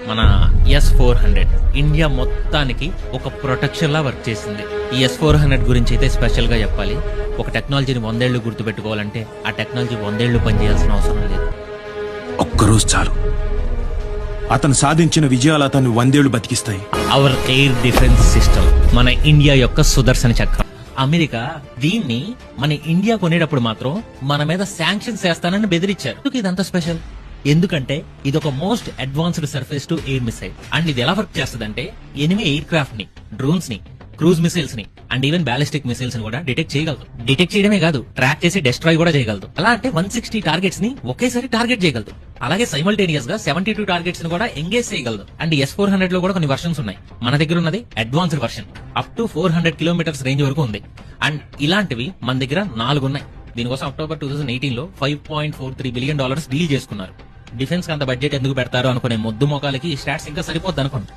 మన S-400 India మొత్తానికి ఒక ప్రొటెక్షన్ లా వర్క్ చేసింది. ఈ S-400 గురించి అయితే స్పెషల్ గా చెప్పాలి. ఒక టెక్నాలజీని 100 ఏళ్లు గుర్తుపెట్టుకోవాలంటే ఆ టెక్నాలజీ 100 ఏళ్లు పనిచేయాల్సిన అవసరం లేదు. ఒక్కరోజు చాలు. అతను సాధించిన విజయాలు అతను 100 ఏళ్లు బతికిస్తాయి. అవర్ ఎయిర్ డిఫెన్స్ సిస్టమ్ మన ఇండియా యొక్క సుదర్శన చక్రం. అమెరికా దీన్ని మన ఇండియా కొనేటప్పుడు మాత్రం మన మీద శాంక్షన్స్ వేస్తానని బెదిరించారు. ఎందుకు ఇదంతా స్పెషల్? ఎందుకంటే ఇది ఒక most advanced surface to air missile. And ఇది ఎలా వర్క్ చేస్తుందంటే ఎనిమి ఎయిర్ క్రాఫ్ట్ ని, డ్రోన్స్ ని, క్రూజ్ మిసైల్స్ ని అండ్ ఈవెన్ బ్యాలిస్టిక్ మిసైల్స్ ని కూడా డిటెక్ట్ చేయగలదు. డిటెక్ట్ చేయడమే కాదు, ట్రాక్ చేసి డెస్ట్రాయ్ కూడా చేయగలదు. అలా అంటే 160 టార్గెట్స్ ని ఒకేసారి టార్గెట్ చేయగలదు. అలాగే సైమల్టేనియస్ గా 72 టార్గెట్స్ ని కూడా ఎంగేజ్ చేయగలదు. అండ్ S-400 లో కూడా కొన్ని వర్షన్స్ ఉన్నాయి. మన దగ్గర ఉన్నది advanced version, up to 400 kilometres range వరకు ఉంది. అండ్ ఇలాంటివి మన దగ్గర 4 ఉన్నాయి. దీనికోసం అక్టోబర్ 2018 లో $5.43 బిలియన్ డీల్ చేసుకున్నారు. డిఫెన్స్ కి అంత బడ్జెట్ ఎందుకు పెడతారు అనుకునే మొద్దు మోకాలకి ఈ స్టాట్స్ ఇంకా సరిపోద్ది అనుకోండి.